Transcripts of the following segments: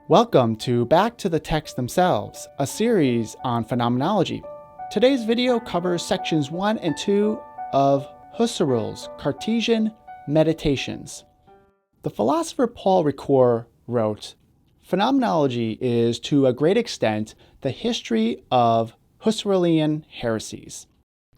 Welcome to Back to the Texts Themselves, a series on phenomenology. Today's video covers sections 1 and 2 of Husserl's Cartesian Meditations. The philosopher Paul Ricoeur wrote, "Phenomenology is to a great extent the history of Husserlian heresies."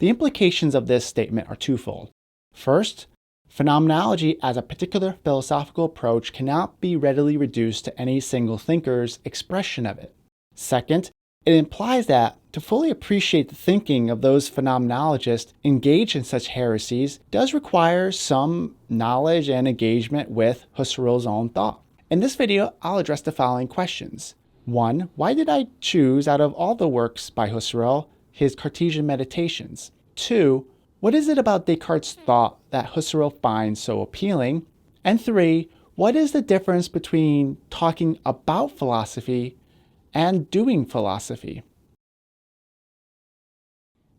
The implications of this statement are twofold. First, phenomenology as a particular philosophical approach cannot be readily reduced to any single thinker's expression of it. Second, it implies that to fully appreciate the thinking of those phenomenologists engaged in such heresies does require some knowledge and engagement with Husserl's own thought. In this video, I'll address the following questions. 1. Why did I choose out of all the works by Husserl his Cartesian Meditations? 2. What is it about Descartes' thought that Husserl finds so appealing? And 3. What is the difference between talking about philosophy and doing philosophy?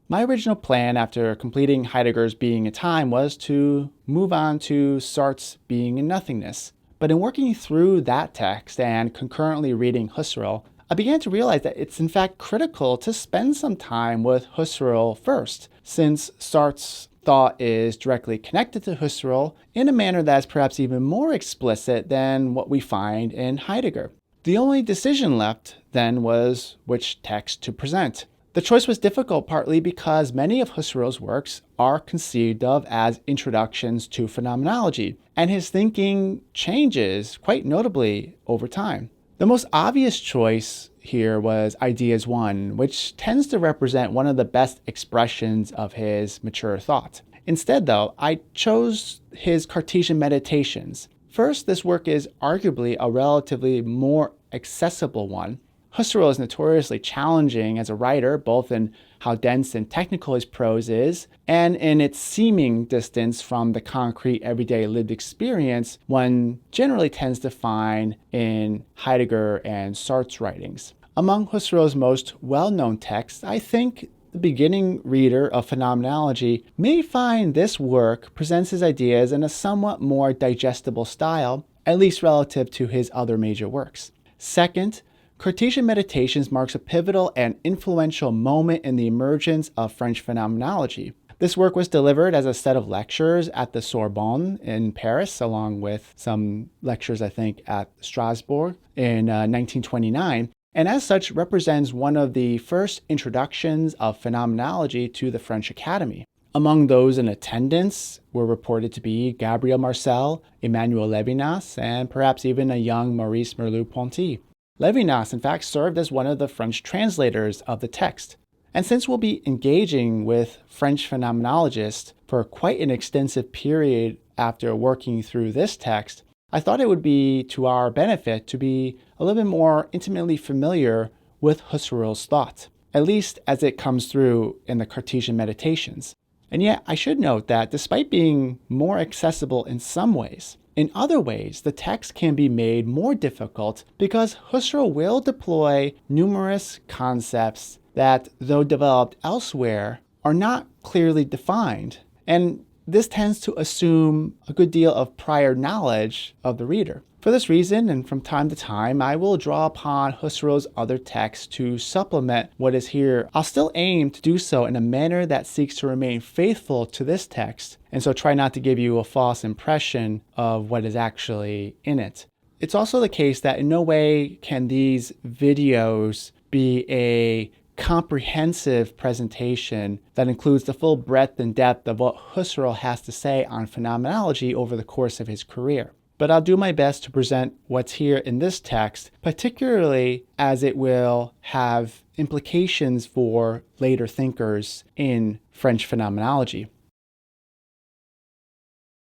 My original plan after completing Heidegger's Being and Time was to move on to Sartre's Being and Nothingness. But in working through that text and concurrently reading Husserl, I began to realize that it's in fact critical to spend some time with Husserl first, since Sartre's thought is directly connected to Husserl in a manner that's perhaps even more explicit than what we find in Heidegger. The only decision left then was which text to present. The choice was difficult partly because many of Husserl's works are conceived of as introductions to phenomenology, and his thinking changes quite notably over time. The most obvious choice here was Ideas 1, which tends to represent one of the best expressions of his mature thought. Instead, though, I chose his Cartesian Meditations. First, this work is arguably a relatively more accessible one. Husserl is notoriously challenging as a writer, both in how dense and technical his prose is, and in its seeming distance from the concrete, everyday lived experience one generally tends to find in Heidegger and Sartre's writings. Among Husserl's most well-known texts, I think the beginning reader of phenomenology may find this work presents his ideas in a somewhat more digestible style, at least relative to his other major works. Second, Cartesian Meditations marks a pivotal and influential moment in the emergence of French phenomenology. This work was delivered as a set of lectures at the Sorbonne in Paris, along with some lectures, I think, at Strasbourg in 1929, and as such represents one of the first introductions of phenomenology to the French Academy. Among those in attendance were reported to be Gabriel Marcel, Emmanuel Levinas, and perhaps even a young Maurice Merleau-Ponty. Levinas, in fact, served as one of the French translators of the text. And since we'll be engaging with French phenomenologists for quite an extensive period after working through this text, I thought it would be to our benefit to be a little bit more intimately familiar with Husserl's thought, at least as it comes through in the Cartesian Meditations. And yet, I should note that despite being more accessible in some ways, in other ways, the text can be made more difficult because Husserl will deploy numerous concepts that, though developed elsewhere, are not clearly defined. And this tends to assume a good deal of prior knowledge of the reader. For this reason, and from time to time, I will draw upon Husserl's other texts to supplement what is here. I'll still aim to do so in a manner that seeks to remain faithful to this text, and so try not to give you a false impression of what is actually in it. It's also the case that in no way can these videos be a comprehensive presentation that includes the full breadth and depth of what Husserl has to say on phenomenology over the course of his career. But I'll do my best to present what's here in this text, particularly as it will have implications for later thinkers in French phenomenology.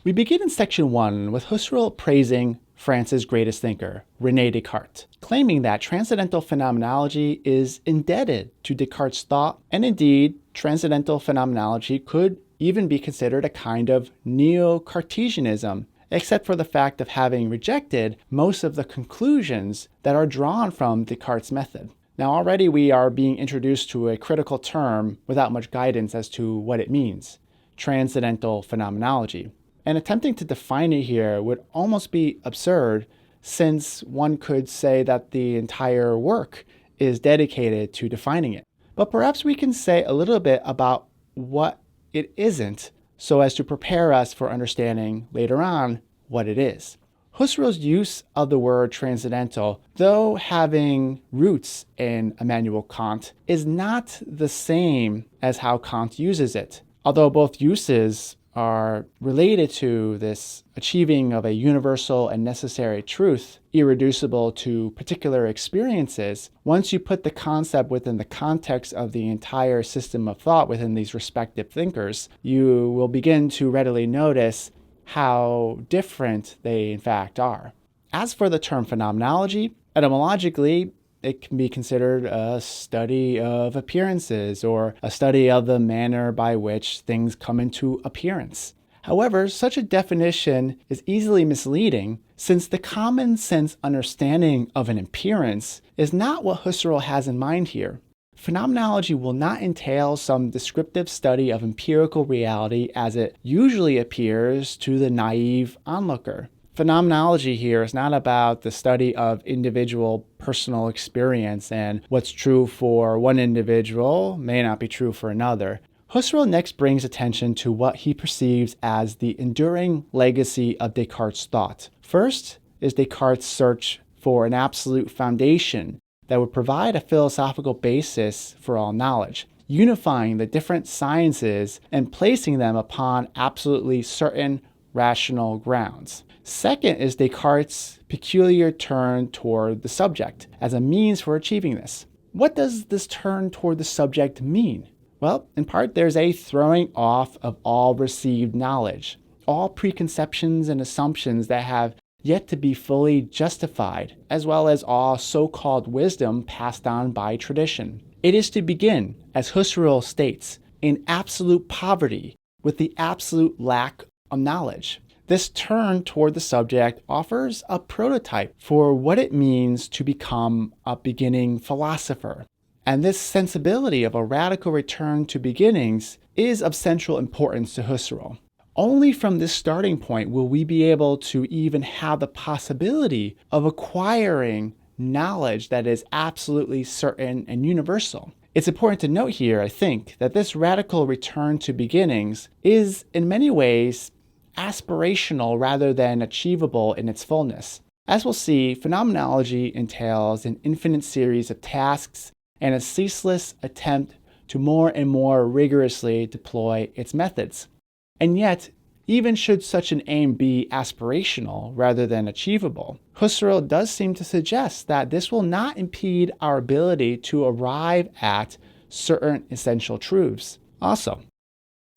We begin in section 1 with Husserl praising France's greatest thinker, René Descartes, claiming that transcendental phenomenology is indebted to Descartes' thought, and indeed, transcendental phenomenology could even be considered a kind of neo-Cartesianism, except for the fact of having rejected most of the conclusions that are drawn from Descartes' method. Now already we are being introduced to a critical term without much guidance as to what it means, transcendental phenomenology. And attempting to define it here would almost be absurd since one could say that the entire work is dedicated to defining it. But perhaps we can say a little bit about what it isn't so as to prepare us for understanding later on what it is. Husserl's use of the word transcendental, though having roots in Immanuel Kant, is not the same as how Kant uses it. Although both uses are related to this achieving of a universal and necessary truth, irreducible to particular experiences, once you put the concept within the context of the entire system of thought within these respective thinkers, you will begin to readily notice how different they in fact are. As for the term phenomenology, etymologically, it can be considered a study of appearances or a study of the manner by which things come into appearance. However, such a definition is easily misleading since the common sense understanding of an appearance is not what Husserl has in mind here. Phenomenology will not entail some descriptive study of empirical reality as it usually appears to the naive onlooker. Phenomenology here is not about the study of individual personal experience, and what's true for one individual may not be true for another. Husserl next brings attention to what he perceives as the enduring legacy of Descartes' thought. First is Descartes' search for an absolute foundation that would provide a philosophical basis for all knowledge, unifying the different sciences and placing them upon absolutely certain rational grounds. Second is Descartes' peculiar turn toward the subject as a means for achieving this. What does this turn toward the subject mean? Well, in part, there's a throwing off of all received knowledge, all preconceptions and assumptions that have yet to be fully justified, as well as all so-called wisdom passed on by tradition. It is to begin, as Husserl states, in absolute poverty with the absolute lack of knowledge. This turn toward the subject offers a prototype for what it means to become a beginning philosopher. And this sensibility of a radical return to beginnings is of central importance to Husserl. Only from this starting point will we be able to even have the possibility of acquiring knowledge that is absolutely certain and universal. It's important to note here, I think, that this radical return to beginnings is in many ways aspirational rather than achievable in its fullness. As we'll see, phenomenology entails an infinite series of tasks and a ceaseless attempt to more and more rigorously deploy its methods. And yet, even should such an aim be aspirational rather than achievable, Husserl does seem to suggest that this will not impede our ability to arrive at certain essential truths. Also,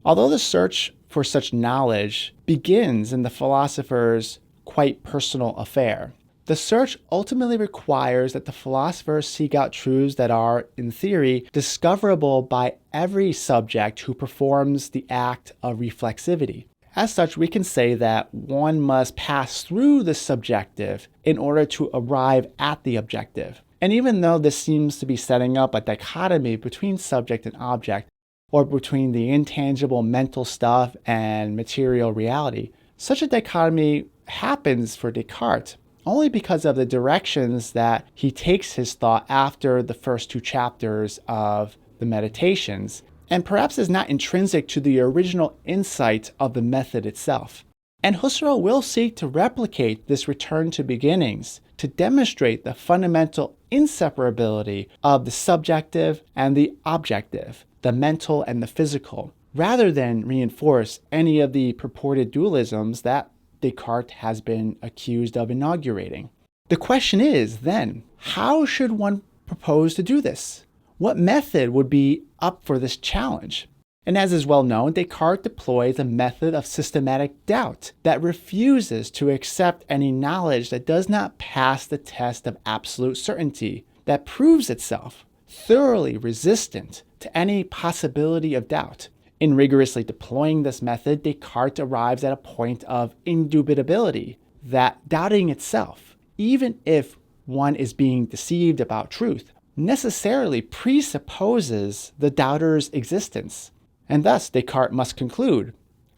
although the search for such knowledge begins in the philosopher's quite personal affair, the search ultimately requires that the philosophers seek out truths that are, in theory, discoverable by every subject who performs the act of reflexivity. As such, we can say that one must pass through the subjective in order to arrive at the objective. And even though this seems to be setting up a dichotomy between subject and object, or between the intangible mental stuff and material reality, such a dichotomy happens for Descartes only because of the directions that he takes his thought after the first two chapters of the Meditations, and perhaps is not intrinsic to the original insight of the method itself. And Husserl will seek to replicate this return to beginnings to demonstrate the fundamental inseparability of the subjective and the objective, the mental and the physical, rather than reinforce any of the purported dualisms that Descartes has been accused of inaugurating. The question is, then, how should one propose to do this? What method would be up for this challenge? And as is well known, Descartes deploys a method of systematic doubt that refuses to accept any knowledge that does not pass the test of absolute certainty, that proves itself thoroughly resistant to any possibility of doubt. In rigorously deploying this method, Descartes arrives at a point of indubitability, that doubting itself, even if one is being deceived about truth, necessarily presupposes the doubter's existence. And thus, Descartes must conclude,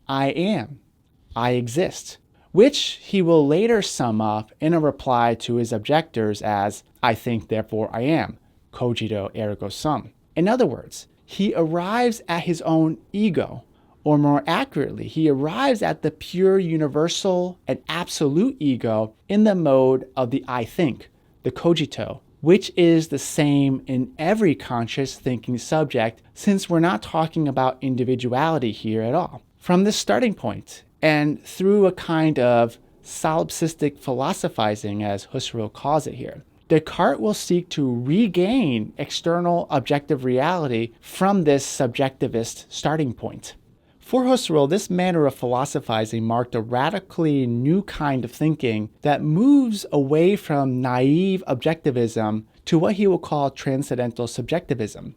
I am, I exist, which he will later sum up in a reply to his objectors as, I think, therefore I am, cogito ergo sum. In other words, he arrives at his own ego, or more accurately, he arrives at the pure universal and absolute ego in the mode of the I think, the cogito, which is the same in every conscious thinking subject, since we're not talking about individuality here at all. From this starting point, and through a kind of solipsistic philosophizing, as Husserl calls it here, Descartes will seek to regain external objective reality from this subjectivist starting point. For Husserl, this manner of philosophizing marked a radically new kind of thinking that moves away from naive objectivism to what he will call transcendental subjectivism.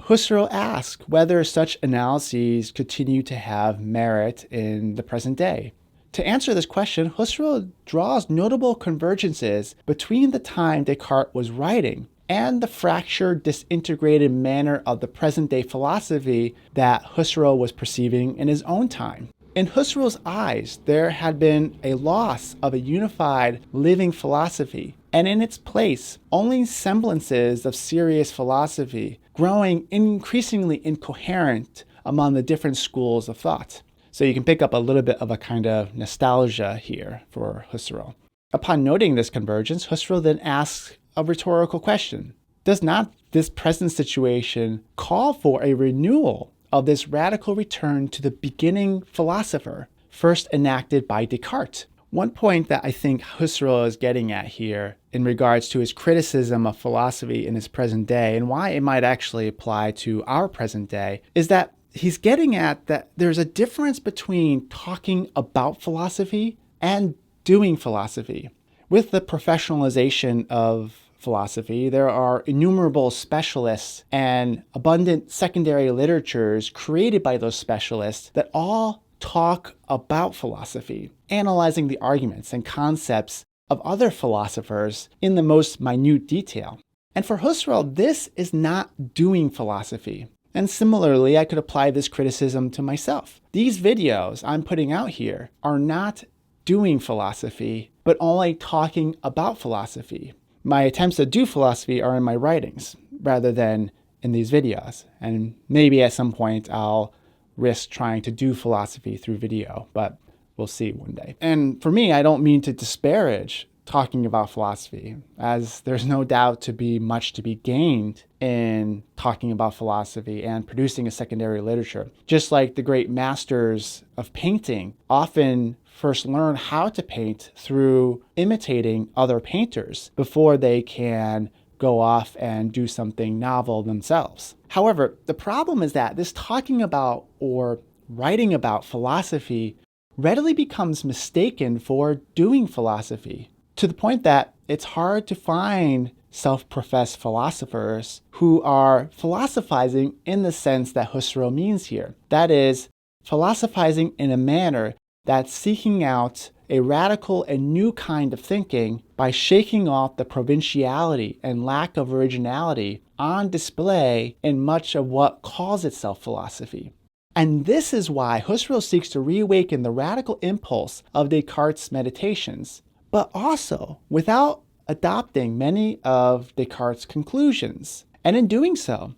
Husserl asks whether such analyses continue to have merit in the present day. To answer this question, Husserl draws notable convergences between the time Descartes was writing and the fractured, disintegrated manner of the present-day philosophy that Husserl was perceiving in his own time. In Husserl's eyes, there had been a loss of a unified, living philosophy, and in its place, only semblances of serious philosophy, growing increasingly incoherent among the different schools of thought. So you can pick up a little bit of a kind of nostalgia here for Husserl. Upon noting this convergence, Husserl then asks a rhetorical question. Does not this present situation call for a renewal of this radical return to the beginning philosopher, first enacted by Descartes? One point that I think Husserl is getting at here in regards to his criticism of philosophy in his present day and why it might actually apply to our present day is that he's getting at that there's a difference between talking about philosophy and doing philosophy. With the professionalization of philosophy, there are innumerable specialists and abundant secondary literatures created by those specialists that all talk about philosophy, analyzing the arguments and concepts of other philosophers in the most minute detail. And for Husserl, this is not doing philosophy. And similarly, I could apply this criticism to myself. These videos I'm putting out here are not doing philosophy, but only talking about philosophy. My attempts to do philosophy are in my writings rather than in these videos. And maybe at some point I'll risk trying to do philosophy through video, but we'll see one day. And for me, I don't mean to disparage talking about philosophy, as there's no doubt to be much to be gained in talking about philosophy and producing a secondary literature. Just like the great masters of painting often first learn how to paint through imitating other painters before they can go off and do something novel themselves. However, the problem is that this talking about or writing about philosophy readily becomes mistaken for doing philosophy, to the point that it's hard to find self-professed philosophers who are philosophizing in the sense that Husserl means here. That is, philosophizing in a manner that's seeking out a radical and new kind of thinking by shaking off the provinciality and lack of originality on display in much of what calls itself philosophy. And this is why Husserl seeks to reawaken the radical impulse of Descartes' meditations, but also without adopting many of Descartes' conclusions. And in doing so,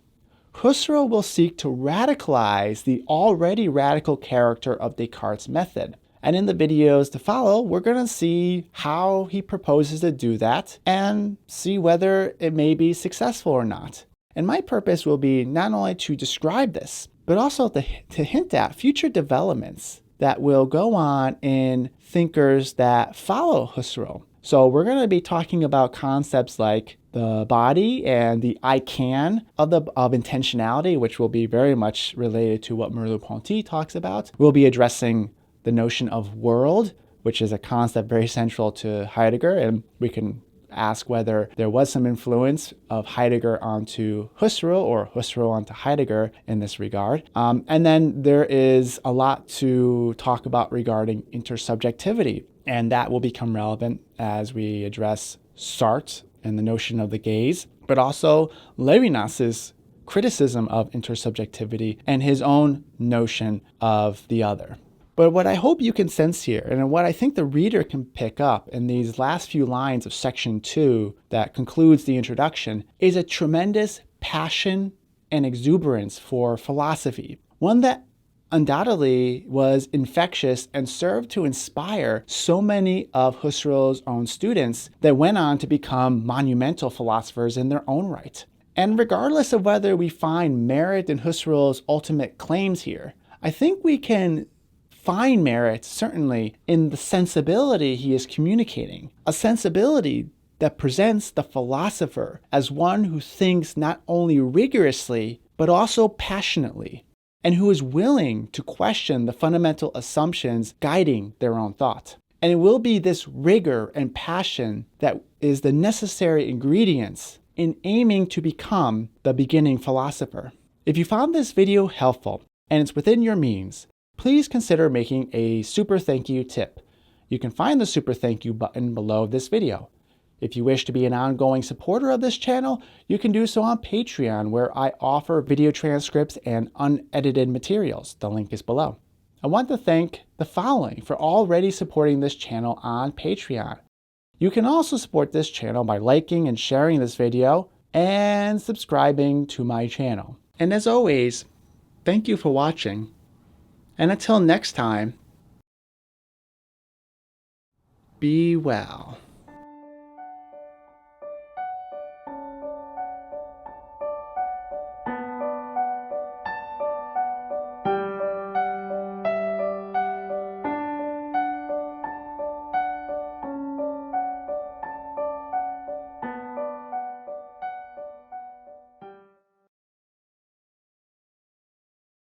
Husserl will seek to radicalize the already radical character of Descartes' method. And in the videos to follow, we're going to see how he proposes to do that and see whether it may be successful or not. And my purpose will be not only to describe this, but also to hint at future developments that will go on in thinkers that follow Husserl. So we're going to be talking about concepts like the body and the I can of intentionality, which will be very much related to what Merleau-Ponty talks about. We'll be addressing the notion of world, which is a concept very central to Heidegger, and we can ask whether there was some influence of Heidegger onto Husserl or Husserl onto Heidegger in this regard. And then there is a lot to talk about regarding intersubjectivity, and that will become relevant as we address Sartre and the notion of the gaze, but also Levinas's criticism of intersubjectivity and his own notion of the other. But what I hope you can sense here, and what I think the reader can pick up in these last few lines of section 2 that concludes the introduction, is a tremendous passion and exuberance for philosophy. One that undoubtedly was infectious and served to inspire so many of Husserl's own students that went on to become monumental philosophers in their own right. And regardless of whether we find merit in Husserl's ultimate claims here, I think we can find merit certainly in the sensibility he is communicating, a sensibility that presents the philosopher as one who thinks not only rigorously, but also passionately, and who is willing to question the fundamental assumptions guiding their own thought. And it will be this rigor and passion that is the necessary ingredients in aiming to become the beginning philosopher. If you found this video helpful and it's within your means, please consider making a super thank you tip. You can find the super thank you button below this video. If you wish to be an ongoing supporter of this channel, you can do so on Patreon, where I offer video transcripts and unedited materials. The link is below. I want to thank the following for already supporting this channel on Patreon. You can also support this channel by liking and sharing this video and subscribing to my channel. And as always, thank you for watching. And until next time, be well.